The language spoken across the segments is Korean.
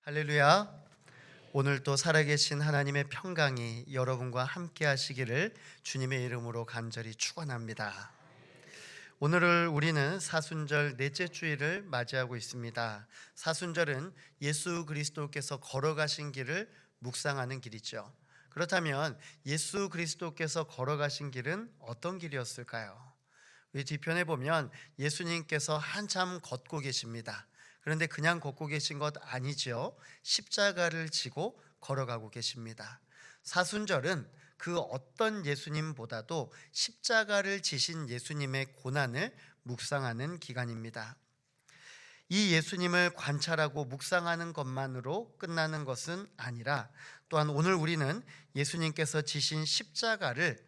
할렐루야. 오늘도 살아계신 하나님의 평강이 여러분과 함께 하시기를 주님의 이름으로 간절히 축원합니다. 오늘을 우리는 사순절 넷째 주일을 맞이하고 있습니다. 사순절은 예수 그리스도께서 걸어가신 길을 묵상하는 길이죠. 그렇다면 예수 그리스도께서 걸어가신 길은 어떤 길이었을까요? 우리 뒤편에 보면 예수님께서 한참 걷고 계십니다. 그런데 그냥 걷고 계신 것 아니죠. 십자가를 지고 걸어가고 계십니다. 사순절은 그 어떤 예수님보다도 십자가를 지신 예수님의 고난을 묵상하는 기간입니다. 이 예수님을 관찰하고 묵상하는 것만으로 끝나는 것은 아니라 또한 오늘 우리는 예수님께서 지신 십자가를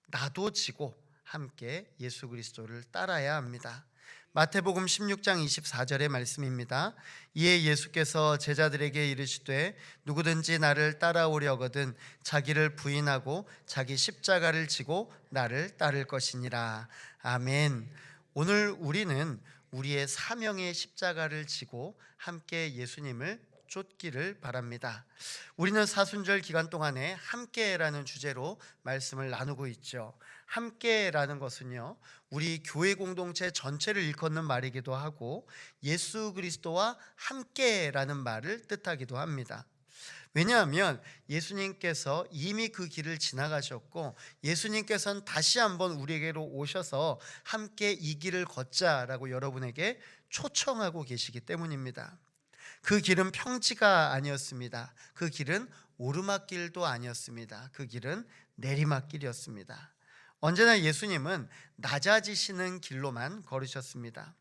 나도 지고 함께 예수 그리스도를 따라야 합니다. 마태복음 16장 24절의 말씀입니다. 이에 예수께서 제자들에게 이르시되 누구든지 나를 따라오려거든 자기를 부인하고 자기 십자가를 지고 나를 따를 것이니라. 아멘. 오늘 우리는 우리의 사명의 십자가를 지고 함께 예수님을 쫓기를 바랍니다. 우리는 사순절 기간 동안에 함께라는 주제로 말씀을 나누고 있죠. 함께라는 것은요, 우리 교회 공동체 전체를 일컫는 말이기도 하고 예수 그리스도와 함께라는 말을 뜻하기도 합니다. 왜냐하면 예수님께서 이미 그 길을 지나가셨고 예수님께서는 다시 한번 우리에게로 오셔서 함께 이 길을 걷자라고 여러분에게 초청하고 계시기 때문입니다. 그 길은 평지가 아니었습니다. 그 길은 오르막길도 아니었습니다. 그 길은 내리막길이었습니다. 언제나 예수님은 낮아지시는 길로만 걸으셨습니다.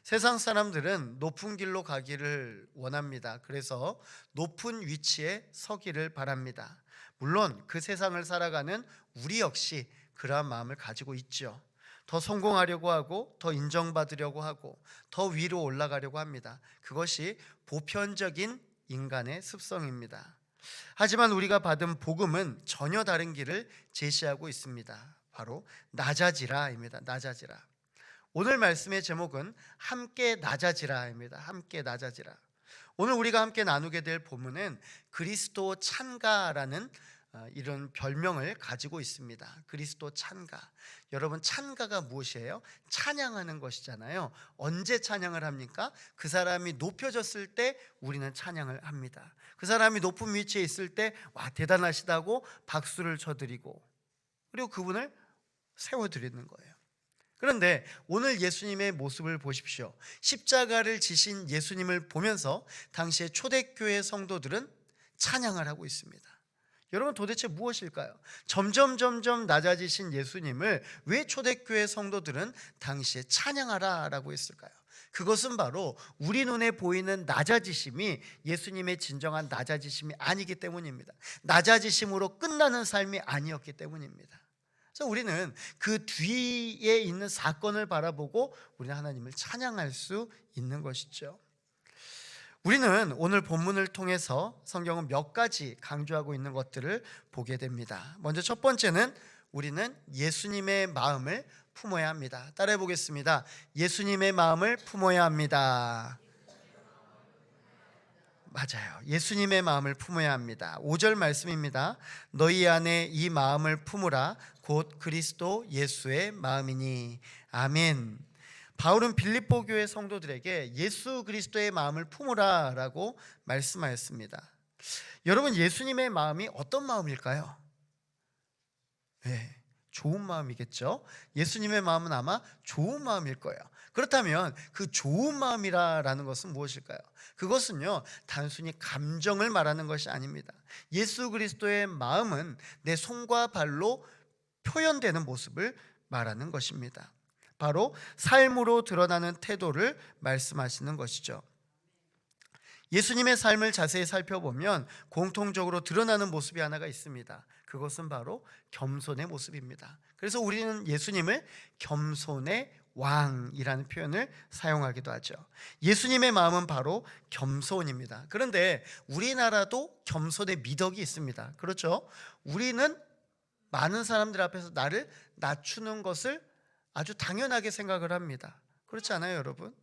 세상 사람들은 높은 길로 가기를 원합니다. 그래서 높은 위치에 서기를 바랍니다. 물론 그 세상을 살아가는 우리 역시 그러한 마음을 가지고 있죠. 더 성공하려고 하고 더 인정받으려고 하고 더 위로 올라가려고 합니다. 그것이 보편적인 인간의 습성입니다. 하지만 우리가 받은 복음은 전혀 다른 길을 제시하고 있습니다. 바로 낮아지라입니다. 낮아지라. 오늘 말씀의 제목은 함께 낮아지라입니다. 함께 낮아지라. 오늘 우리가 함께 나누게 될 본문은 그리스도 찬가라는 이런 별명을 가지고 있습니다. 그리스도 찬가. 여러분, 찬가가 무엇이에요? 찬양하는 것이잖아요. 언제 찬양을 합니까? 그 사람이 높여졌을 때 우리는 찬양을 합니다. 그 사람이 높은 위치에 있을 때 와, 대단하시다고 박수를 쳐드리고 그리고 그분을 세워드리는 거예요. 그런데 오늘 예수님의 모습을 보십시오. 십자가를 지신 예수님을 보면서 당시의 초대교회 성도들은 찬양을 하고 있습니다. 여러분, 도대체 무엇일까요? 점점 낮아지신 예수님을 왜 초대교회 성도들은 당시에 찬양하라 라고 했을까요? 그것은 바로 우리 눈에 보이는 낮아지심이 예수님의 진정한 낮아지심이 아니기 때문입니다. 낮아지심으로 끝나는 삶이 아니었기 때문입니다. 그래서 우리는 그 뒤에 있는 사건을 바라보고 우리는 하나님을 찬양할 수 있는 것이죠. 우리는 오늘 본문을 통해서 성경은 몇 가지 강조하고 있는 것들을 보게 됩니다. 먼저 첫 번째는 우리는 예수님의 마음을 품어야 합니다. 따라해 보겠습니다. 예수님의 마음을 품어야 합니다. 맞아요. 예수님의 마음을 품어야 합니다. 5절 말씀입니다. 너희 안에 이 마음을 품으라 곧 그리스도 예수의 마음이니. 아멘. 바울은 빌립보 교회 성도들에게 예수 그리스도의 마음을 품으라 라고 말씀하였습니다. 여러분, 예수님의 마음이 어떤 마음일까요? 네, 좋은 마음이겠죠. 예수님의 마음은 아마 좋은 마음일 거예요. 그렇다면 그 좋은 마음이라는 것은 무엇일까요? 그것은요, 단순히 감정을 말하는 것이 아닙니다. 예수 그리스도의 마음은 내 손과 발로 표현되는 모습을 말하는 것입니다. 바로 삶으로 드러나는 태도를 말씀하시는 것이죠. 예수님의 삶을 자세히 살펴보면 공통적으로 드러나는 모습이 하나가 있습니다. 그것은 바로 겸손의 모습입니다. 그래서 우리는 예수님을 겸손의 왕이라는 표현을 사용하기도 하죠. 예수님의 마음은 바로 겸손입니다. 그런데 우리나라도 겸손의 미덕이 있습니다. 그렇죠? 우리는 많은 사람들 앞에서 나를 낮추는 것을 아주 당연하게 생각을 합니다. 그렇지 않아요, 여러분?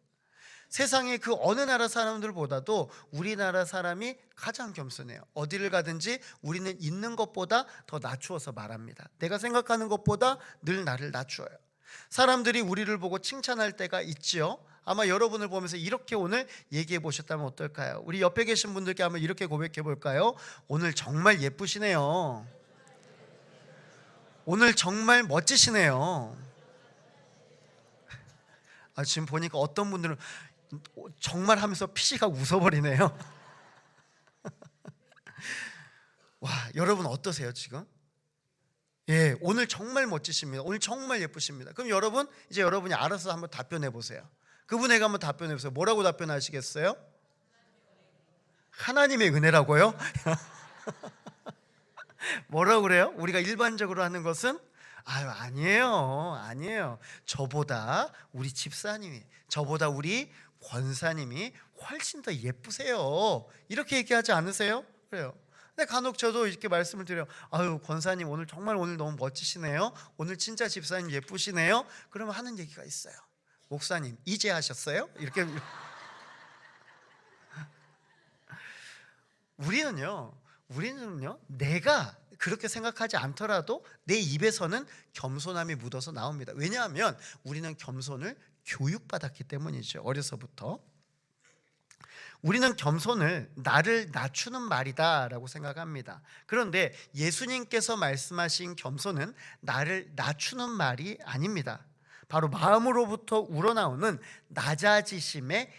세상의 그 어느 나라 사람들보다도 우리나라 사람이 가장 겸손해요. 어디를 가든지 우리는 있는 것보다 더 낮추어서 말합니다. 내가 생각하는 것보다 늘 나를 낮추어요. 사람들이 우리를 보고 칭찬할 때가 있지요. 아마 여러분을 보면서 이렇게 오늘 얘기해 보셨다면 어떨까요? 우리 옆에 계신 분들께 한번 이렇게 고백해 볼까요? 오늘 정말 예쁘시네요. 오늘 정말 멋지시네요. 지금 보니까 어떤 분들은 정말 하면서 피시가 웃어버리네요. 와, 여러분 어떠세요 지금? 예, 오늘 정말 멋지십니다. 오늘 정말 예쁘십니다. 그럼 여러분, 이제 여러분이 알아서 한번 답변해 보세요. 그분에게 한번 답변해 보세요. 뭐라고 답변하시겠어요? 하나님의 은혜라고요? 뭐라고 그래요? 우리가 일반적으로 하는 것은 아니에요. 저보다 우리 집사님이, 저보다 우리 권사님이 훨씬 더 예쁘세요. 이렇게 얘기하지 않으세요? 그래요. 근데 간혹 저도 이렇게 말씀을 드려요. 권사님 오늘 정말 오늘 너무 멋지시네요. 오늘 진짜 집사님 예쁘시네요. 그러면 하는 얘기가 있어요. 목사님 이제 하셨어요? 이렇게. 우리는요 내가 그렇게 생각하지 않더라도 내 입에서는 겸손함이 묻어서 나옵니다. 왜냐하면 우리는 겸손을 교육받았기 때문이죠. 어려서부터 우리는 겸손을 나를 낮추는 말이다 라고 생각합니다. 그런데 예수님께서 말씀하신 겸손은 나를 낮추는 말이 아닙니다. 바로 마음으로부터 우러나오는 낮아지심의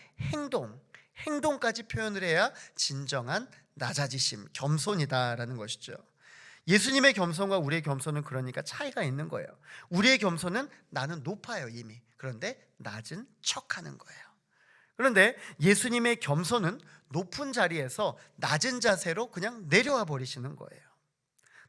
행동까지 표현을 해야 진정한 낮아지심, 겸손이다라는 것이죠. 예수님의 겸손과 우리의 겸손은 그러니까 차이가 있는 거예요. 우리의 겸손은 나는 높아요 이미. 그런데 낮은 척하는 거예요. 그런데 예수님의 겸손은 높은 자리에서 낮은 자세로 그냥 내려와 버리시는 거예요.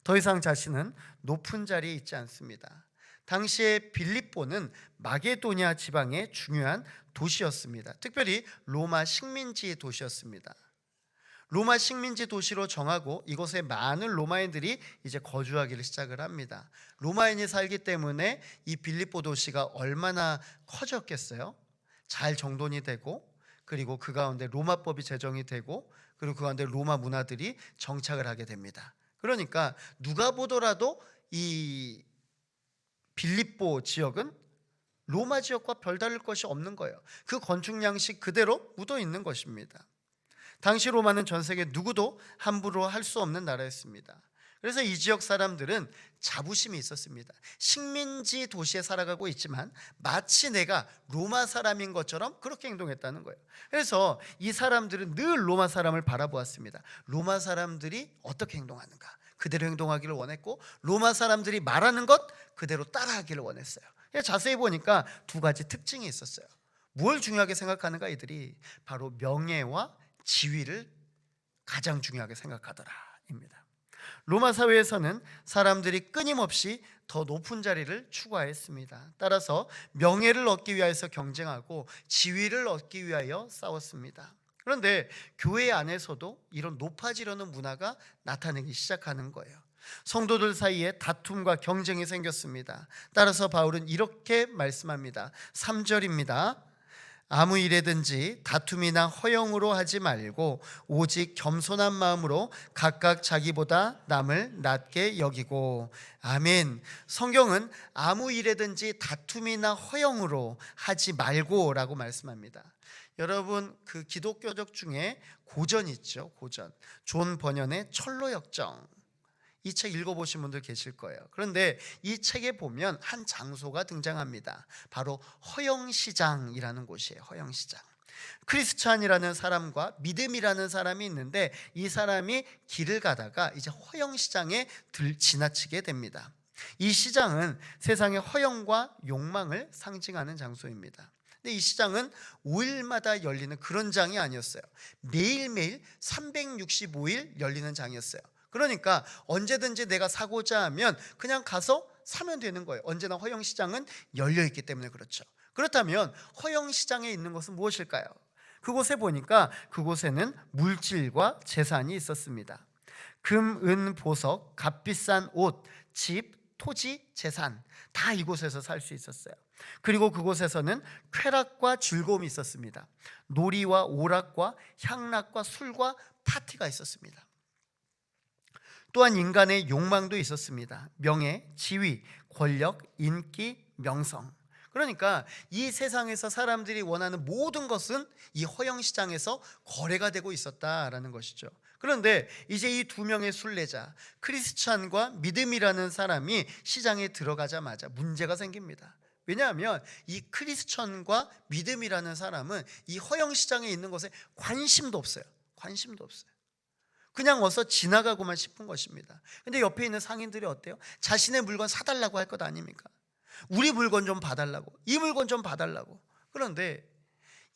더 이상 자신은 높은 자리에 있지 않습니다. 당시에 빌립보는 마게도냐 지방의 중요한 도시였습니다. 특별히 로마 식민지 도시였습니다. 로마 식민지 도시로 정하고 이곳에 많은 로마인들이 이제 거주하기를 시작을 합니다. 로마인이 살기 때문에 이 빌립보 도시가 얼마나 커졌겠어요? 잘 정돈이 되고, 그리고 그 가운데 로마법이 제정이 되고, 그리고 그 가운데 로마 문화들이 정착을 하게 됩니다. 그러니까 누가 보더라도 이 빌립보 지역은 로마 지역과 별다를 것이 없는 거예요. 그 건축 양식 그대로 묻어 있는 것입니다. 당시 로마는 전 세계 누구도 함부로 할 수 없는 나라였습니다. 그래서 이 지역 사람들은 자부심이 있었습니다. 식민지 도시에 살아가고 있지만 마치 내가 로마 사람인 것처럼 그렇게 행동했다는 거예요. 그래서 이 사람들은 늘 로마 사람을 바라보았습니다. 로마 사람들이 어떻게 행동하는가 그대로 행동하기를 원했고, 로마 사람들이 말하는 것 그대로 따라하기를 원했어요. 자세히 보니까 두 가지 특징이 있었어요. 뭘 중요하게 생각하는가? 이들이 바로 명예와 지위를 가장 중요하게 생각하더라입니다. 로마 사회에서는 사람들이 끊임없이 더 높은 자리를 추구하였습니다. 따라서 명예를 얻기 위하여서 경쟁하고 지위를 얻기 위하여 싸웠습니다. 그런데 교회 안에서도 이런 높아지려는 문화가 나타나기 시작하는 거예요. 성도들 사이에 다툼과 경쟁이 생겼습니다. 따라서 바울은 이렇게 말씀합니다. 3절입니다. 아무 일에든지 다툼이나 허영으로 하지 말고 오직 겸손한 마음으로 각각 자기보다 남을 낮게 여기고. 아멘. 성경은 아무 일에든지 다툼이나 허영으로 하지 말고 라고 말씀합니다. 여러분, 그 기독교적 중에 고전 있죠. 고전. 존 버년의 철로역정, 이 책 읽어보신 분들 계실 거예요. 그런데 이 책에 보면 한 장소가 등장합니다. 바로 허영시장이라는 곳이에요. 허영시장. 크리스찬이라는 사람과 믿음이라는 사람이 있는데, 이 사람이 길을 가다가 이제 허영시장에 지나치게 됩니다. 이 시장은 세상의 허영과 욕망을 상징하는 장소입니다. 근데 이 시장은 5일마다 열리는 그런 장이 아니었어요. 매일매일 365일 열리는 장이었어요. 그러니까 언제든지 내가 사고자 하면 그냥 가서 사면 되는 거예요. 언제나 허영시장은 열려있기 때문에 그렇죠. 그렇다면 허영시장에 있는 것은 무엇일까요? 그곳에 보니까 그곳에는 물질과 재산이 있었습니다. 금, 은, 보석, 값비싼 옷, 집, 토지, 재산 다 이곳에서 살 수 있었어요. 그리고 그곳에서는 쾌락과 즐거움이 있었습니다. 놀이와 오락과 향락과 술과 파티가 있었습니다. 또한 인간의 욕망도 있었습니다. 명예, 지위, 권력, 인기, 명성. 그러니까 이 세상에서 사람들이 원하는 모든 것은 이 허영시장에서 거래가 되고 있었다라는 것이죠. 그런데 이제 이 두 명의 순례자, 크리스찬과 믿음이라는 사람이 시장에 들어가자마자 문제가 생깁니다. 왜냐하면 이 크리스천과 믿음이라는 사람은 이 허영시장에 있는 것에 관심도 없어요. 관심도 없어요. 그냥 와서 지나가고만 싶은 것입니다. 근데 옆에 있는 상인들이 어때요? 자신의 물건 사달라고 할 것 아닙니까? 우리 물건 좀 봐달라고, 이 물건 좀 봐달라고. 그런데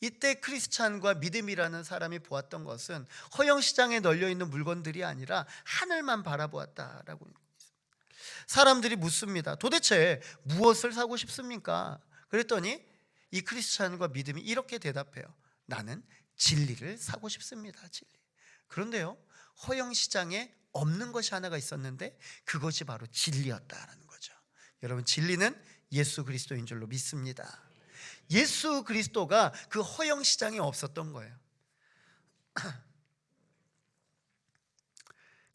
이때 크리스찬과 믿음이라는 사람이 보았던 것은 허영시장에 널려있는 물건들이 아니라 하늘만 바라보았다라고. 사람들이 묻습니다. 도대체 무엇을 사고 싶습니까? 그랬더니 이 크리스찬과 믿음이 이렇게 대답해요. 나는 진리를 사고 싶습니다. 진리. 그런데요, 허영시장에 없는 것이 하나가 있었는데 그것이 바로 진리였다라는 거죠. 여러분, 진리는 예수 그리스도인 줄로 믿습니다. 예수 그리스도가 그 허영시장에 없었던 거예요.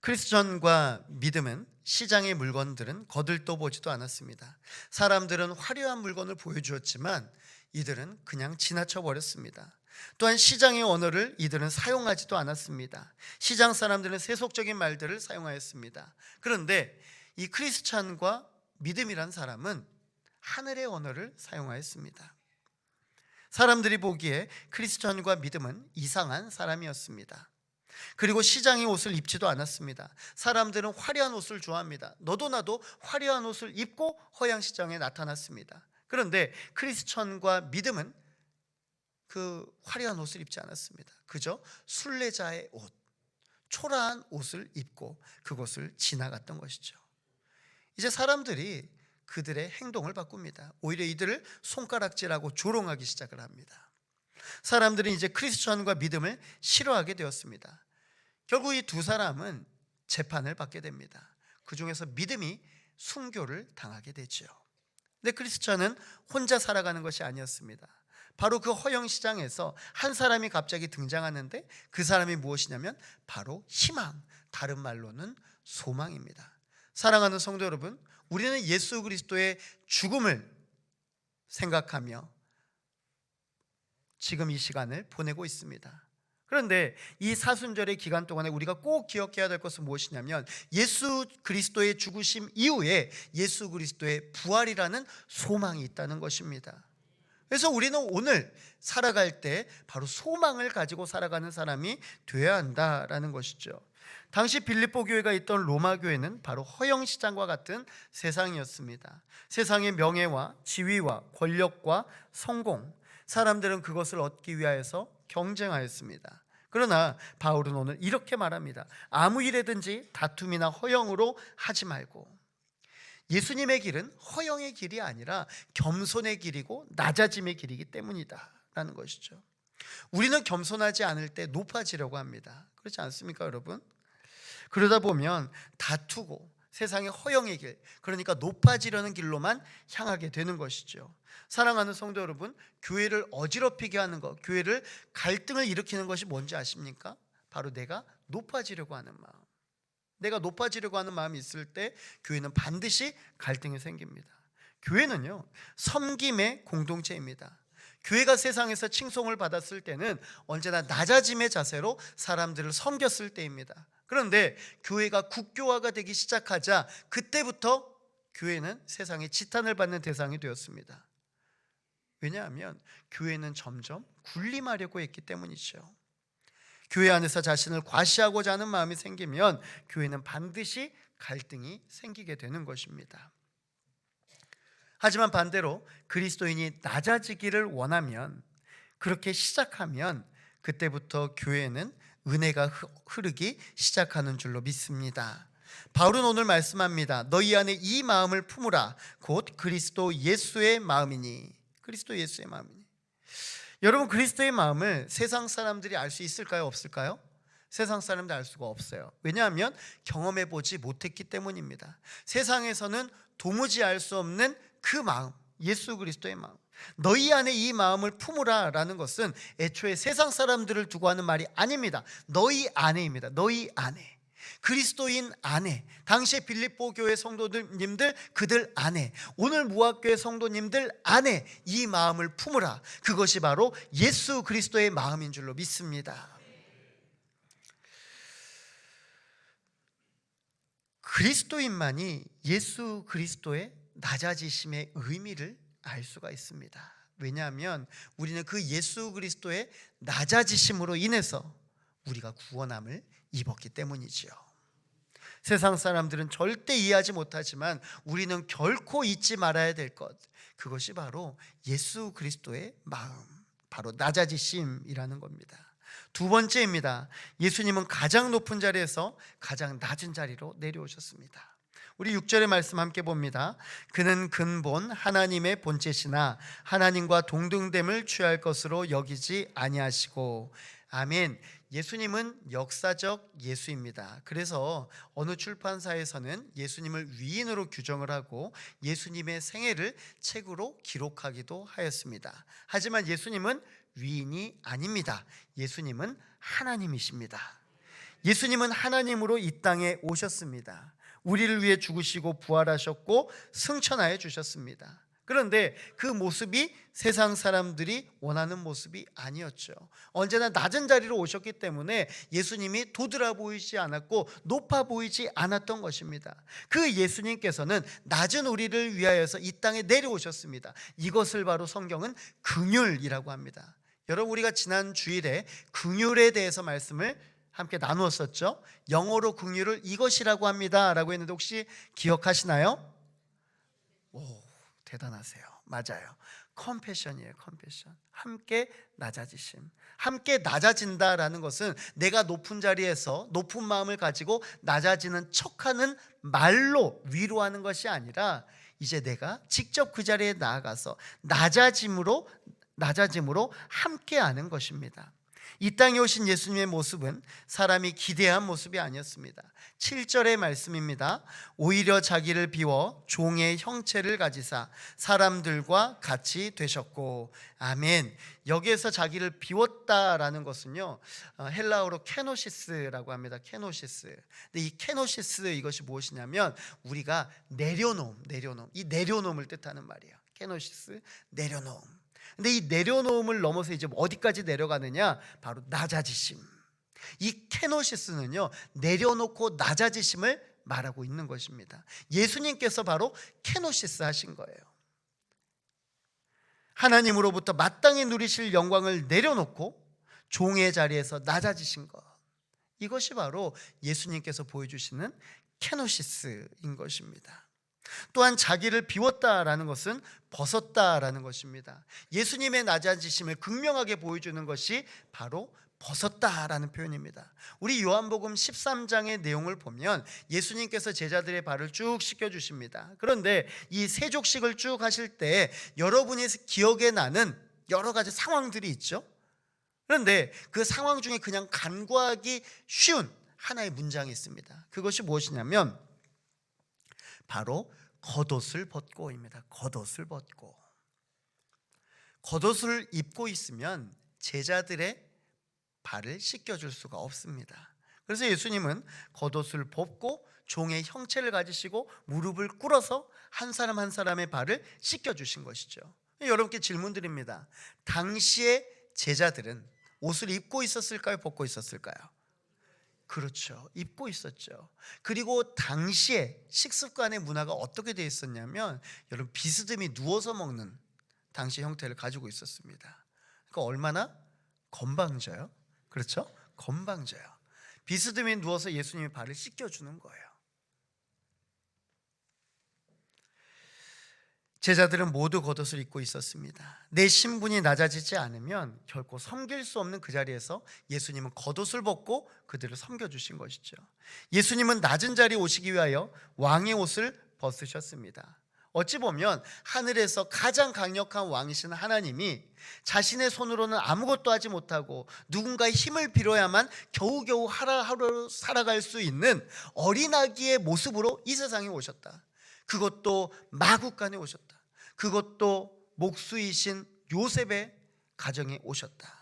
크리스천과 믿음은 시장의 물건들은 거들떠보지도 않았습니다. 사람들은 화려한 물건을 보여주었지만 이들은 그냥 지나쳐 버렸습니다. 또한 시장의 언어를 이들은 사용하지도 않았습니다. 시장 사람들은 세속적인 말들을 사용하였습니다. 그런데 이 크리스찬과 믿음이란 사람은 하늘의 언어를 사용하였습니다. 사람들이 보기에 크리스찬과 믿음은 이상한 사람이었습니다. 그리고 시장의 옷을 입지도 않았습니다. 사람들은 화려한 옷을 좋아합니다. 너도 나도 화려한 옷을 입고 허영시장에 나타났습니다. 그런데 크리스천과 믿음은 그 화려한 옷을 입지 않았습니다. 그저 순례자의 옷, 초라한 옷을 입고 그곳을 지나갔던 것이죠. 이제 사람들이 그들의 행동을 바꿉니다. 오히려 이들을 손가락질하고 조롱하기 시작을 합니다. 사람들은 이제 크리스천과 믿음을 싫어하게 되었습니다. 결국 이 두 사람은 재판을 받게 됩니다. 그 중에서 믿음이 순교를 당하게 되죠. 근데 크리스천은 혼자 살아가는 것이 아니었습니다. 바로 그 허영시장에서 한 사람이 갑자기 등장하는데 그 사람이 무엇이냐면 바로 희망, 다른 말로는 소망입니다. 사랑하는 성도 여러분, 우리는 예수 그리스도의 죽음을 생각하며 지금 이 시간을 보내고 있습니다. 그런데 이 사순절의 기간 동안에 우리가 꼭 기억해야 될 것은 무엇이냐면 예수 그리스도의 죽으심 이후에 예수 그리스도의 부활이라는 소망이 있다는 것입니다. 그래서 우리는 오늘 살아갈 때 바로 소망을 가지고 살아가는 사람이 되어야 한다라는 것이죠. 당시 빌립보 교회가 있던 로마 교회는 바로 허영시장과 같은 세상이었습니다. 세상의 명예와 지위와 권력과 성공, 사람들은 그것을 얻기 위하여서 경쟁하였습니다. 그러나 바울은 오늘 이렇게 말합니다. 아무 일에든지 다툼이나 허영으로 하지 말고, 예수님의 길은 허영의 길이 아니라 겸손의 길이고 낮아짐의 길이기 때문이다 라는 것이죠. 우리는 겸손하지 않을 때 높아지려고 합니다. 그렇지 않습니까, 여러분? 그러다 보면 다투고 세상의 허영의 길, 그러니까 높아지려는 길로만 향하게 되는 것이죠. 사랑하는 성도 여러분, 교회를 어지럽히게 하는 것, 교회를 갈등을 일으키는 것이 뭔지 아십니까? 바로 내가 높아지려고 하는 마음. 내가 높아지려고 하는 마음이 있을 때 교회는 반드시 갈등이 생깁니다. 교회는요, 섬김의 공동체입니다. 교회가 세상에서 칭송을 받았을 때는 언제나 낮아짐의 자세로 사람들을 섬겼을 때입니다. 그런데 교회가 국교화가 되기 시작하자 그때부터 교회는 세상에 지탄을 받는 대상이 되었습니다. 왜냐하면 교회는 점점 군림하려고 했기 때문이죠. 교회 안에서 자신을 과시하고자 하는 마음이 생기면 교회는 반드시 갈등이 생기게 되는 것입니다. 하지만 반대로 그리스도인이 낮아지기를 원하면, 그렇게 시작하면 그때부터 교회는 은혜가 흐르기 시작하는 줄로 믿습니다. 바울은 오늘 말씀합니다. 너희 안에 이 마음을 품으라. 곧 그리스도 예수의 마음이니. 그리스도 예수의 마음이니. 여러분, 그리스도의 마음을 세상 사람들이 알 수 있을까요, 없을까요? 세상 사람들 알 수가 없어요. 왜냐하면 경험해 보지 못했기 때문입니다. 세상에서는 도무지 알 수 없는 그 마음, 예수 그리스도의 마음, 너희 안에 이 마음을 품으라 라는 것은 애초에 세상 사람들을 두고 하는 말이 아닙니다. 너희 안에입니다. 너희 안에, 그리스도인 안에, 당시에 빌립보 교회 성도님들 그들 안에, 오늘 무학교회 성도님들 안에 이 마음을 품으라. 그것이 바로 예수 그리스도의 마음인 줄로 믿습니다. 그리스도인만이 예수 그리스도의 낮아지심의 의미를 알 수가 있습니다. 왜냐하면 우리는 그 예수 그리스도의 낮아지심으로 인해서 우리가 구원함을 입었기 때문이지요. 세상 사람들은 절대 이해하지 못하지만 우리는 결코 잊지 말아야 될 것, 그것이 바로 예수 그리스도의 마음, 바로 낮아지심이라는 겁니다. 두 번째입니다. 예수님은 가장 높은 자리에서 가장 낮은 자리로 내려오셨습니다. 우리 6절의 말씀 함께 봅니다. 그는 근본 하나님의 본체시나 하나님과 동등됨을 취할 것으로 여기지 아니하시고. 아멘. 예수님은 역사적 예수입니다. 그래서 어느 출판사에서는 예수님을 위인으로 규정을 하고 예수님의 생애를 책으로 기록하기도 하였습니다. 하지만 예수님은 위인이 아닙니다. 예수님은 하나님이십니다. 예수님은 하나님으로 이 땅에 오셨습니다. 우리를 위해 죽으시고 부활하셨고 승천하여 주셨습니다. 그런데 그 모습이 세상 사람들이 원하는 모습이 아니었죠. 언제나 낮은 자리로 오셨기 때문에 예수님이 도드라 보이지 않았고 높아 보이지 않았던 것입니다. 그 예수님께서는 낮은 우리를 위하여서 이 땅에 내려오셨습니다. 이것을 바로 성경은 긍휼이라고 합니다. 여러분, 우리가 지난 주일에 긍휼에 대해서 말씀을 함께 나누었었죠. 영어로 긍휼을 이것이라고 합니다 라고 했는데 혹시 기억하시나요? 오, 대단하세요. 맞아요. 컴패션이에요. 컴패션. 함께 낮아지심. 함께 낮아진다라는 것은 내가 높은 자리에서 높은 마음을 가지고 낮아지는 척하는 말로 위로하는 것이 아니라 이제 내가 직접 그 자리에 나아가서 낮아짐으로 함께하는 것입니다. 이 땅에 오신 예수님의 모습은 사람이 기대한 모습이 아니었습니다. 7절의 말씀입니다. 오히려 자기를 비워 종의 형체를 가지사 사람들과 같이 되셨고. 아멘. 여기에서 자기를 비웠다라는 것은요, 헬라어로 케노시스라고 합니다. 케노시스. 근데 이 케노시스, 이것이 무엇이냐면 우리가 내려놓음, 이 내려놓음을 뜻하는 말이에요. 케노시스, 내려놓음. 근데 이 내려놓음을 넘어서 이제 어디까지 내려가느냐? 바로 낮아지심. 이 케노시스는요, 내려놓고 낮아지심을 말하고 있는 것입니다. 예수님께서 바로 케노시스 하신 거예요. 하나님으로부터 마땅히 누리실 영광을 내려놓고 종의 자리에서 낮아지신 것, 이것이 바로 예수님께서 보여주시는 케노시스인 것입니다. 또한 자기를 비웠다라는 것은 벗었다라는 것입니다. 예수님의 낮아지심을 극명하게 보여주는 것이 바로 벗었다라는 표현입니다. 우리 요한복음 13장의 내용을 보면 예수님께서 제자들의 발을 쭉 씻겨주십니다. 그런데 이 세족식을 쭉 하실 때 여러분이 기억에 나는 여러 가지 상황들이 있죠. 그런데 그 상황 중에 그냥 간과하기 쉬운 하나의 문장이 있습니다. 그것이 무엇이냐면 바로 겉옷을 벗고입니다. 겉옷을 벗고. 겉옷을 입고 있으면 제자들의 발을 씻겨줄 수가 없습니다. 그래서 예수님은 겉옷을 벗고 종의 형체를 가지시고 무릎을 꿇어서 한 사람 한 사람의 발을 씻겨주신 것이죠. 여러분께 질문 드립니다. 당시의 제자들은 옷을 입고 있었을까요? 벗고 있었을까요? 그렇죠. 입고 있었죠. 그리고 당시에 식습관의 문화가 어떻게 되어 있었냐면 여러분, 비스듬히 누워서 먹는 당시 형태를 가지고 있었습니다. 그러니까 얼마나 건방져요? 그렇죠? 건방져요. 비스듬히 누워서 예수님의 발을 씻겨주는 거예요. 제자들은 모두 겉옷을 입고 있었습니다. 내 신분이 낮아지지 않으면 결코 섬길 수 없는 그 자리에서 예수님은 겉옷을 벗고 그들을 섬겨주신 것이죠. 예수님은 낮은 자리에 오시기 위하여 왕의 옷을 벗으셨습니다. 어찌 보면 하늘에서 가장 강력한 왕이신 하나님이 자신의 손으로는 아무것도 하지 못하고 누군가의 힘을 빌어야만 겨우겨우 하루 살아갈 수 있는 어린아기의 모습으로 이 세상에 오셨다. 그것도 마구간에 오셨다. 그것도 목수이신 요셉의 가정에 오셨다.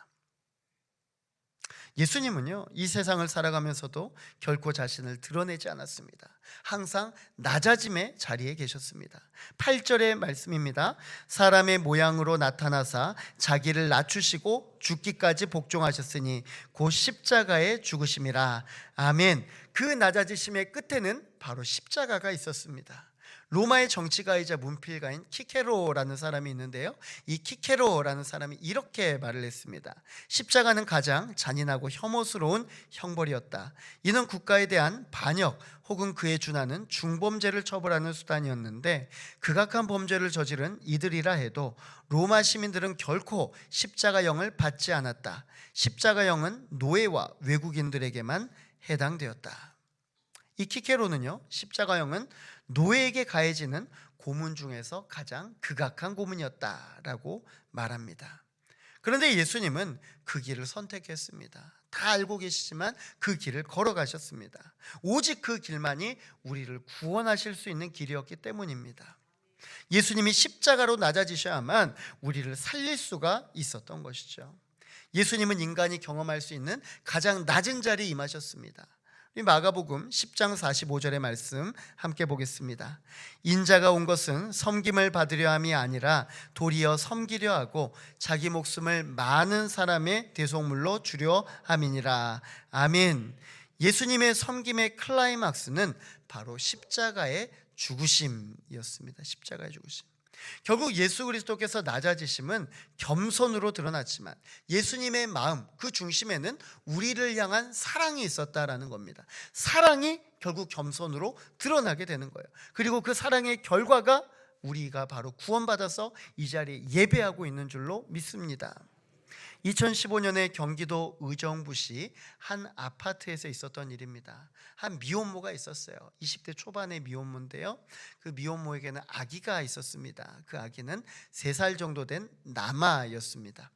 예수님은요, 이 세상을 살아가면서도 결코 자신을 드러내지 않았습니다. 항상 낮아짐의 자리에 계셨습니다. 8절의 말씀입니다. 사람의 모양으로 나타나사 자기를 낮추시고 죽기까지 복종하셨으니 곧 십자가에 죽으심이라. 아멘. 그 낮아지심의 끝에는 바로 십자가가 있었습니다. 로마의 정치가이자 문필가인 키케로라는 사람이 있는데요, 이 키케로라는 사람이 이렇게 말을 했습니다. 십자가는 가장 잔인하고 혐오스러운 형벌이었다. 이는 국가에 대한 반역 혹은 그에 준하는 중범죄를 처벌하는 수단이었는데, 극악한 범죄를 저지른 이들이라 해도 로마 시민들은 결코 십자가형을 받지 않았다. 십자가형은 노예와 외국인들에게만 해당되었다. 이 키케로는요, 십자가형은 노예에게 가해지는 고문 중에서 가장 극악한 고문이었다라고 말합니다. 그런데 예수님은 그 길을 선택했습니다. 다 알고 계시지만 그 길을 걸어가셨습니다. 오직 그 길만이 우리를 구원하실 수 있는 길이었기 때문입니다. 예수님이 십자가로 낮아지셔야만 우리를 살릴 수가 있었던 것이죠. 예수님은 인간이 경험할 수 있는 가장 낮은 자리에 임하셨습니다. 마가복음 10장 45절의 말씀 함께 보겠습니다. 인자가 온 것은 섬김을 받으려 함이 아니라 도리어 섬기려 하고 자기 목숨을 많은 사람의 대속물로 주려 함이니라. 아멘. 예수님의 섬김의 클라이막스는 바로 십자가의 죽으심이었습니다. 십자가의 죽으심. 결국 예수 그리스도께서 낮아지심은 겸손으로 드러났지만 예수님의 마음 그 중심에는 우리를 향한 사랑이 있었다라는 겁니다. 사랑이 결국 겸손으로 드러나게 되는 거예요. 그리고 그 사랑의 결과가 우리가 바로 구원받아서 이 자리에 예배하고 있는 줄로 믿습니다. 2015년에 경기도 의정부시 한 아파트에서 있었던 일입니다. 한 미혼모가 있었어요. 20대 초반의 미혼모인데요, 그 미혼모에게는 아기가 있었습니다. 그 아기는 3살 정도 된 남아였습니다.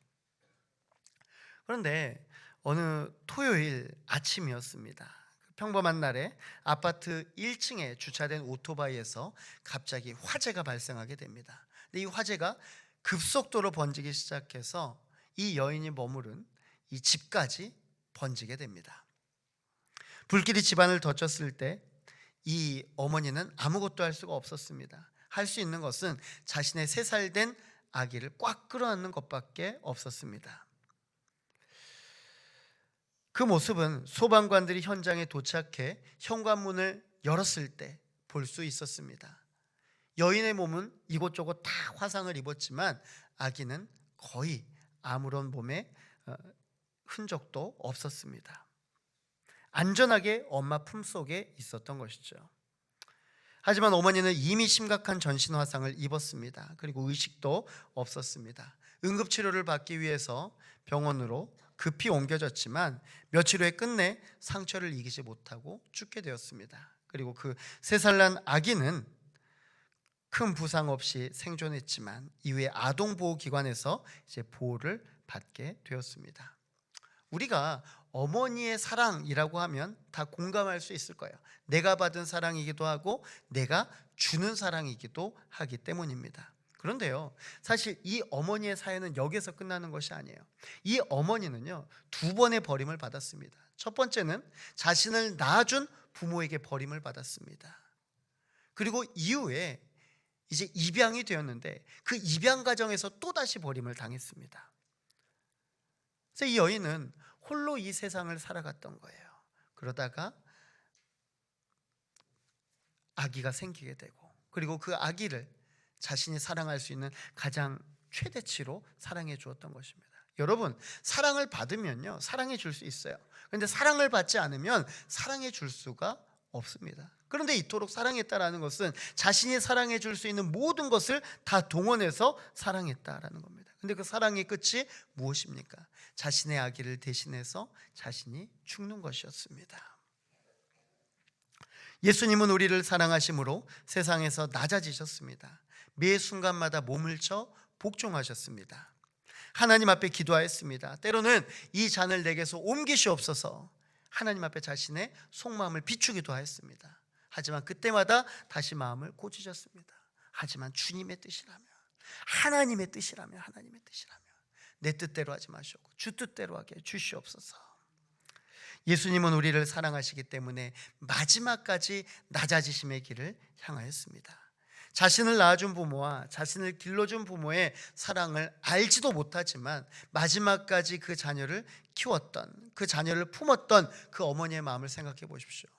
그런데 어느 토요일 아침이었습니다. 평범한 날에 아파트 1층에 주차된 오토바이에서 갑자기 화재가 발생하게 됩니다. 근데 이 화재가 급속도로 번지기 시작해서 이 여인이 머무른 이 집까지 번지게 됩니다. 불길이 집안을 덮쳤을 때 이 어머니는 아무것도 할 수가 없었습니다. 할 수 있는 것은 자신의 3살 된 아기를 꽉 끌어안는 것밖에 없었습니다. 그 모습은 소방관들이 현장에 도착해 현관문을 열었을 때 볼 수 있었습니다. 여인의 몸은 이곳저곳 다 화상을 입었지만 아기는 거의 아무런 몸에 흔적도 없었습니다. 안전하게 엄마 품속에 있었던 것이죠. 하지만 어머니는 이미 심각한 전신 화상을 입었습니다. 그리고 의식도 없었습니다. 응급치료를 받기 위해서 병원으로 급히 옮겨졌지만 며칠 후에 끝내 상처를 이기지 못하고 죽게 되었습니다. 그리고 그 3살 난 아기는 큰 부상 없이 생존했지만 이후에 아동보호기관에서 이제 보호를 받게 되었습니다. 우리가 어머니의 사랑이라고 하면 다 공감할 수 있을 거예요. 내가 받은 사랑이기도 하고 내가 주는 사랑이기도 하기 때문입니다. 그런데요, 사실 이 어머니의 사연은 여기서 끝나는 것이 아니에요. 이 어머니는요 2번의 버림을 받았습니다. 첫 번째는 자신을 낳아준 부모에게 버림을 받았습니다. 그리고 이후에 이제 입양이 되었는데 그 입양 과정에서 또다시 버림을 당했습니다. 그래서 이 여인은 홀로 이 세상을 살아갔던 거예요. 그러다가 아기가 생기게 되고, 그리고 그 아기를 자신이 사랑할 수 있는 가장 최대치로 사랑해 주었던 것입니다. 여러분, 사랑을 받으면요 사랑해 줄 수 있어요. 그런데 사랑을 받지 않으면 사랑해 줄 수가 없습니다. 그런데 이토록 사랑했다라는 것은 자신이 사랑해 줄 수 있는 모든 것을 다 동원해서 사랑했다라는 겁니다. 근데 그 사랑의 끝이 무엇입니까? 자신의 아기를 대신해서 자신이 죽는 것이었습니다. 예수님은 우리를 사랑하심으로 세상에서 낮아지셨습니다. 매 순간마다 몸을 쳐 복종하셨습니다. 하나님 앞에 기도하였습니다. 때로는 이 잔을 내게서 옮기시옵소서 하나님 앞에 자신의 속마음을 비추기도 하였습니다. 하지만 그때마다 다시 마음을 고치셨습니다. 하지만 주님의 뜻이라면, 하나님의 뜻이라면 내 뜻대로 하지 마시고 주 뜻대로 하게 주시옵소서. 예수님은 우리를 사랑하시기 때문에 마지막까지 낮아지심의 길을 향하였습니다. 자신을 낳아준 부모와 자신을 길러준 부모의 사랑을 알지도 못하지만 마지막까지 그 자녀를 키웠던, 그 자녀를 품었던 그 어머니의 마음을 생각해 보십시오.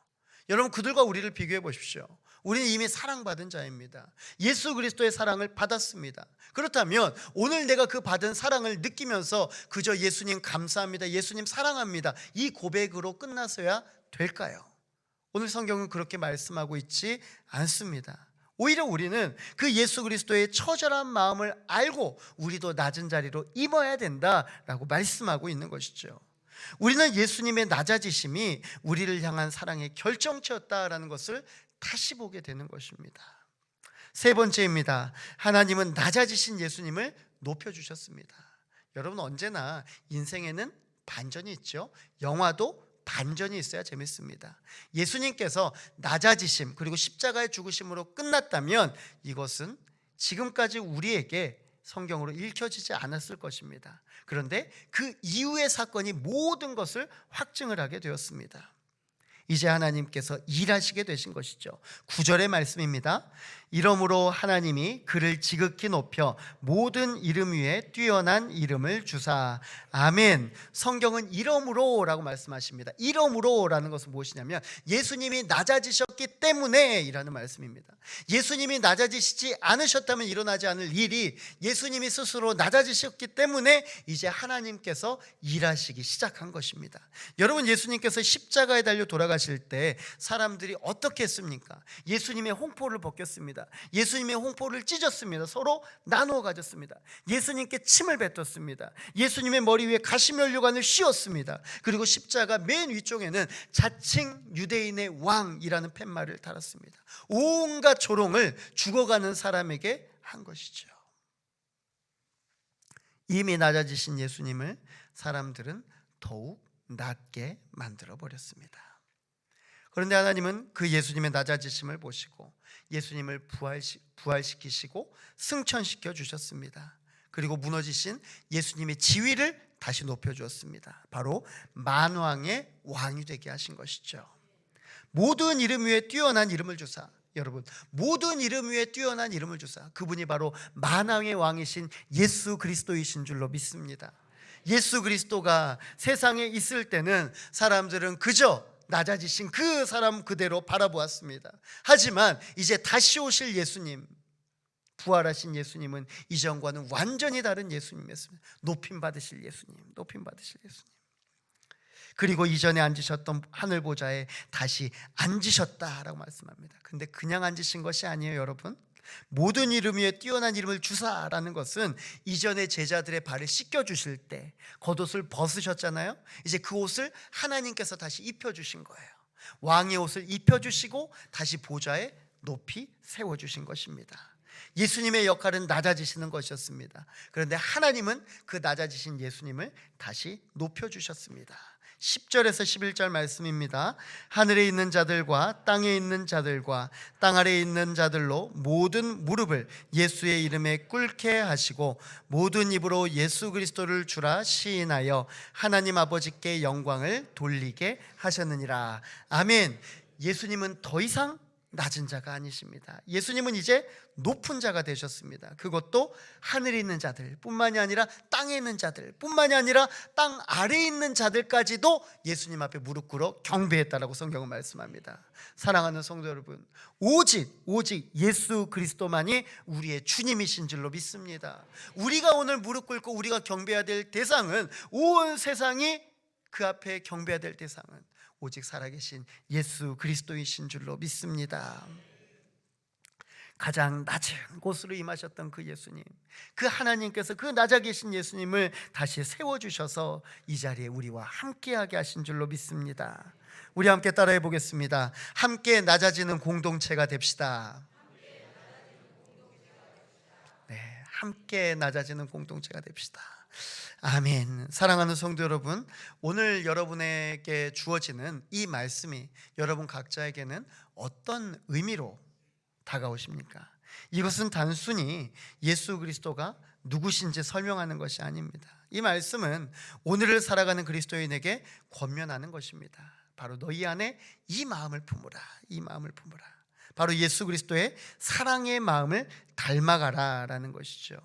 여러분, 그들과 우리를 비교해 보십시오. 우리는 이미 사랑받은 자입니다. 예수 그리스도의 사랑을 받았습니다. 그렇다면 오늘 내가 그 받은 사랑을 느끼면서 그저 예수님 감사합니다, 예수님 사랑합니다, 이 고백으로 끝나서야 될까요? 오늘 성경은 그렇게 말씀하고 있지 않습니다. 오히려 우리는 그 예수 그리스도의 처절한 마음을 알고 우리도 낮은 자리로 임어야 된다라고 말씀하고 있는 것이죠. 우리는 예수님의 낮아지심이 우리를 향한 사랑의 결정체였다라는 것을 다시 보게 되는 것입니다. 세 번째입니다. 하나님은 낮아지신 예수님을 높여주셨습니다. 여러분, 언제나 인생에는 반전이 있죠. 영화도 반전이 있어야 재밌습니다. 예수님께서 낮아지심 그리고 십자가의 죽으심으로 끝났다면 이것은 지금까지 우리에게 성경으로 읽혀지지 않았을 것입니다. 그런데 그 이후의 사건이 모든 것을 확증을 하게 되었습니다. 이제 하나님께서 일하시게 되신 것이죠. 9절의 말씀입니다. 이러므로 하나님이 그를 지극히 높여 모든 이름 위에 뛰어난 이름을 주사. 아멘. 성경은 이러므로 라고 말씀하십니다. 이러므로 라는 것은 무엇이냐면 예수님이 낮아지셨기 때문에 이라는 말씀입니다. 예수님이 낮아지시지 않으셨다면 일어나지 않을 일이 예수님이 스스로 낮아지셨기 때문에 이제 하나님께서 일하시기 시작한 것입니다. 여러분, 예수님께서 십자가에 달려 돌아가실 때 사람들이 어떻게 했습니까? 예수님의 홍포를 벗겼습니다. 예수님의 홍포를 찢었습니다. 서로 나누어 가졌습니다. 예수님께 침을 뱉었습니다. 예수님의 머리 위에 가시면류관을 씌웠습니다. 그리고 십자가 맨 위쪽에는 자칭 유대인의 왕이라는 팻말을 달았습니다. 온갖 조롱을 죽어가는 사람에게 한 것이죠. 이미 낮아지신 예수님을 사람들은 더욱 낮게 만들어 버렸습니다. 그런데 하나님은 그 예수님의 낮아지심을 보시고 예수님을 부활시키시고 승천시켜 주셨습니다. 그리고 무너지신 예수님의 지위를 다시 높여주었습니다. 바로 만왕의 왕이 되게 하신 것이죠. 모든 이름 위에 뛰어난 이름을 주사. 여러분, 모든 이름 위에 뛰어난 이름을 주사. 그분이 바로 만왕의 왕이신 예수 그리스도이신 줄로 믿습니다. 예수 그리스도가 세상에 있을 때는 사람들은 그저 낮아지신 그 사람 그대로 바라보았습니다. 하지만 이제 다시 오실 예수님, 부활하신 예수님은 이전과는 완전히 다른 예수님이었습니다. 높임 받으실 예수님. 그리고 이전에 앉으셨던 하늘 보좌에 다시 앉으셨다라고 말씀합니다. 근데 그냥 앉으신 것이 아니에요, 여러분. 모든 이름 위에 뛰어난 이름을 주사라는 것은 이전에 제자들의 발을 씻겨주실 때 겉옷을 벗으셨잖아요. 이제 그 옷을 하나님께서 다시 입혀주신 거예요. 왕의 옷을 입혀주시고 다시 보좌에 높이 세워주신 것입니다. 예수님의 역할은 낮아지시는 것이었습니다. 그런데 하나님은 그 낮아지신 예수님을 다시 높여주셨습니다. 10절에서 11절 말씀입니다. 하늘에 있는 자들과 땅에 있는 자들과 땅 아래에 있는 자들로 모든 무릎을 예수의 이름에 꿇게 하시고 모든 입으로 예수 그리스도를 주라 시인하여 하나님 아버지께 영광을 돌리게 하셨느니라. 아멘. 예수님은 더 이상 낮은 자가 아니십니다. 예수님은 이제 높은 자가 되셨습니다. 그것도 하늘에 있는 자들 뿐만이 아니라 땅에 있는 자들 뿐만이 아니라 땅 아래에 있는 자들까지도 예수님 앞에 무릎 꿇어 경배했다라고 성경은 말씀합니다. 사랑하는 성도 여러분, 오직 예수 그리스도만이 우리의 주님이신 줄로 믿습니다. 우리가 오늘 무릎 꿇고 우리가 경배해야 될 대상은, 온 세상이 그 앞에 경배해야 될 대상은 오직 살아계신 예수 그리스도이신 줄로 믿습니다. 가장 낮은 곳으로 임하셨던 그 예수님, 그 하나님께서 그 낮아 계신 예수님을 다시 세워주셔서 이 자리에 우리와 함께하게 하신 줄로 믿습니다. 우리 함께 따라해 보겠습니다. 함께 낮아지는 공동체가 됩시다. 네, 함께 낮아지는 공동체가 됩시다. 아멘. 사랑하는 성도 여러분, 오늘 여러분에게 주어지는 이 말씀이 여러분 각자에게는 어떤 의미로 다가오십니까? 이것은 단순히 예수 그리스도가 누구신지 설명하는 것이 아닙니다. 이 말씀은 오늘을 살아가는 그리스도인에게 권면하는 것입니다. 바로 너희 안에 이 마음을 품으라, 이 마음을 품으라. 바로 예수 그리스도의 사랑의 마음을 닮아가라라는 것이죠.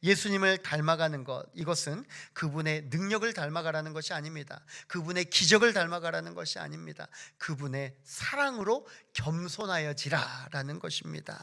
예수님을 닮아가는 것, 이것은 그분의 능력을 닮아가라는 것이 아닙니다. 그분의 기적을 닮아가라는 것이 아닙니다. 그분의 사랑으로 겸손하여지라라는 것입니다.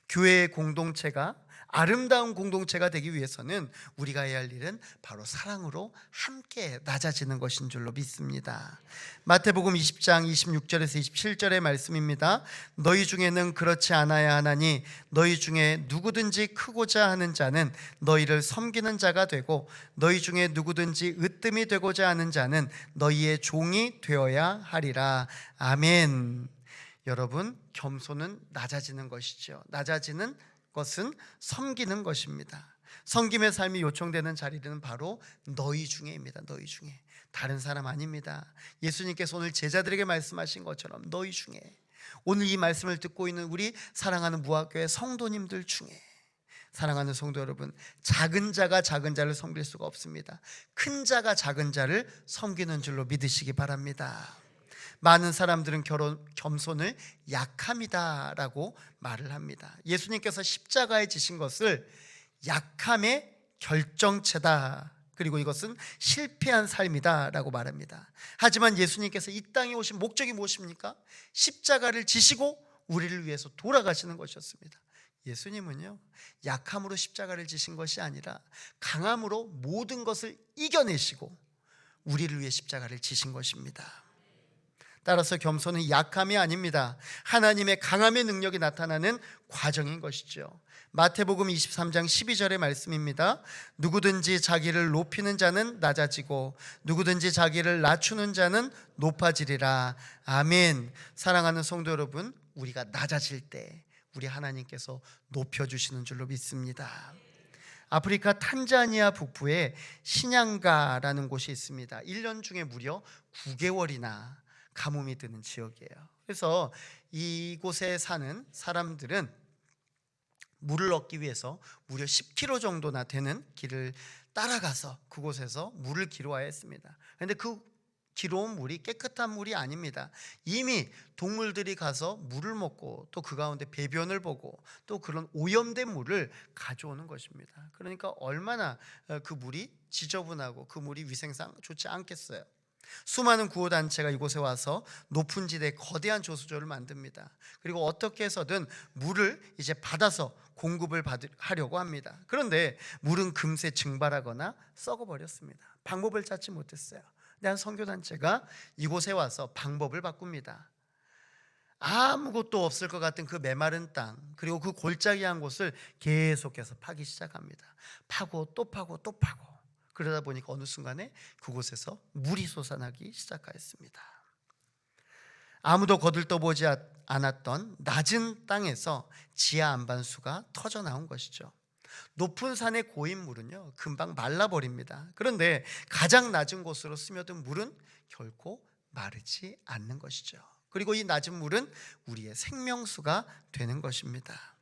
교회의 공동체가 아름다운 공동체가 되기 위해서는 우리가 해야 할 일은 바로 사랑으로 함께 낮아지는 것인 줄로 믿습니다. 마태복음 20장 26절에서 27절의 말씀입니다. 너희 중에는 그렇지 않아야 하나니 너희 중에 누구든지 크고자 하는 자는 너희를 섬기는 자가 되고 너희 중에 누구든지 으뜸이 되고자 하는 자는 너희의 종이 되어야 하리라. 아멘. 여러분, 겸손은 낮아지는 것이죠. 낮아지는 것은 섬기는 것입니다. 섬김의 삶이 요청되는 자리는 바로 너희 중에입니다. 너희 중에, 다른 사람 아닙니다. 예수님께서 오늘 제자들에게 말씀하신 것처럼 너희 중에, 오늘 이 말씀을 듣고 있는 우리 사랑하는 무학교회 성도님들 중에, 사랑하는 성도 여러분, 작은 자가 작은 자를 섬길 수가 없습니다. 큰 자가 작은 자를 섬기는 줄로 믿으시기 바랍니다. 많은 사람들은 겸손을 약함이다라고 말을 합니다. 예수님께서 십자가에 지신 것을 약함의 결정체다, 그리고 이것은 실패한 삶이다라고 말합니다. 하지만 예수님께서 이 땅에 오신 목적이 무엇입니까? 십자가를 지시고 우리를 위해서 돌아가시는 것이었습니다. 예수님은요, 약함으로 십자가를 지신 것이 아니라 강함으로 모든 것을 이겨내시고 우리를 위해 십자가를 지신 것입니다. 따라서 겸손은 약함이 아닙니다. 하나님의 강함의 능력이 나타나는 과정인 것이죠. 마태복음 23장 12절의 말씀입니다. 누구든지 자기를 높이는 자는 낮아지고 누구든지 자기를 낮추는 자는 높아지리라. 아멘. 사랑하는 성도 여러분, 우리가 낮아질 때 우리 하나님께서 높여주시는 줄로 믿습니다. 아프리카 탄자니아 북부에 시냥가라는 곳이 있습니다. 1년 중에 무려 9개월이나 가뭄이 드는 지역이에요. 그래서 이곳에 사는 사람들은 물을 얻기 위해서 무려 10km 정도나 되는 길을 따라가서 그곳에서 물을 기르어야 했습니다. 그런데 그 기로운 물이 깨끗한 물이 아닙니다. 이미 동물들이 가서 물을 먹고 또 그 가운데 배변을 보고 또 그런 오염된 물을 가져오는 것입니다. 그러니까 얼마나 그 물이 지저분하고 그 물이 위생상 좋지 않겠어요. 수많은 구호단체가 이곳에 와서 높은 지대에 거대한 조수조를 만듭니다. 그리고 어떻게 해서든 물을 이제 받아서 공급을 하려고 합니다. 그런데 물은 금세 증발하거나 썩어버렸습니다. 방법을 찾지 못했어요. 근데 한 선교단체가 이곳에 와서 방법을 바꿉니다. 아무것도 없을 것 같은 그 메마른 땅, 그리고 그 골짜기한 곳을 계속해서 파기 시작합니다. 파고 또 파고 또 파고, 그러다 보니까 어느 순간에 그곳에서 물이 솟아나기 시작하였습니다. 아무도 거들떠보지 않았던 낮은 땅에서 지하 안반수가 터져 나온 것이죠. 높은 산의 고인물은요 금방 말라버립니다. 그런데 가장 낮은 곳으로 스며든 물은 결코 마르지 않는 것이죠. 그리고 이 낮은 물은 우리의 생명수가 되는 것입니다.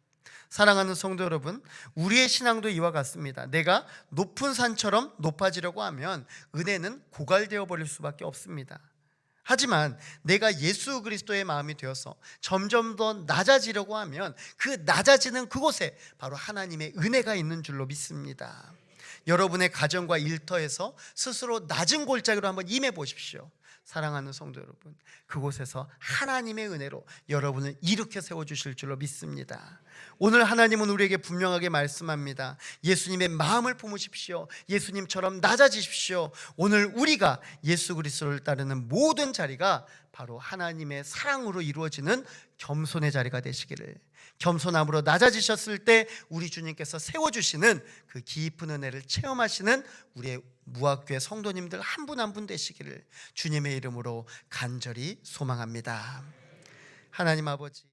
사랑하는 성도 여러분, 우리의 신앙도 이와 같습니다. 내가 높은 산처럼 높아지려고 하면 은혜는 고갈되어 버릴 수밖에 없습니다. 하지만 내가 예수 그리스도의 마음이 되어서 점점 더 낮아지려고 하면 그 낮아지는 그곳에 바로 하나님의 은혜가 있는 줄로 믿습니다. 여러분의 가정과 일터에서 스스로 낮은 골짜기로 한번 임해 보십시오. 사랑하는 성도 여러분, 그곳에서 하나님의 은혜로 여러분을 일으켜 세워주실 줄로 믿습니다. 오늘 하나님은 우리에게 분명하게 말씀합니다. 예수님의 마음을 품으십시오. 예수님처럼 낮아지십시오. 오늘 우리가 예수 그리스도를 따르는 모든 자리가 바로 하나님의 사랑으로 이루어지는 겸손의 자리가 되시기를, 겸손함으로 낮아지셨을 때 우리 주님께서 세워주시는 그 깊은 은혜를 체험하시는 우리의 무학교의 성도님들 한 분 한 분 되시기를 주님의 이름으로 간절히 소망합니다. 하나님 아버지,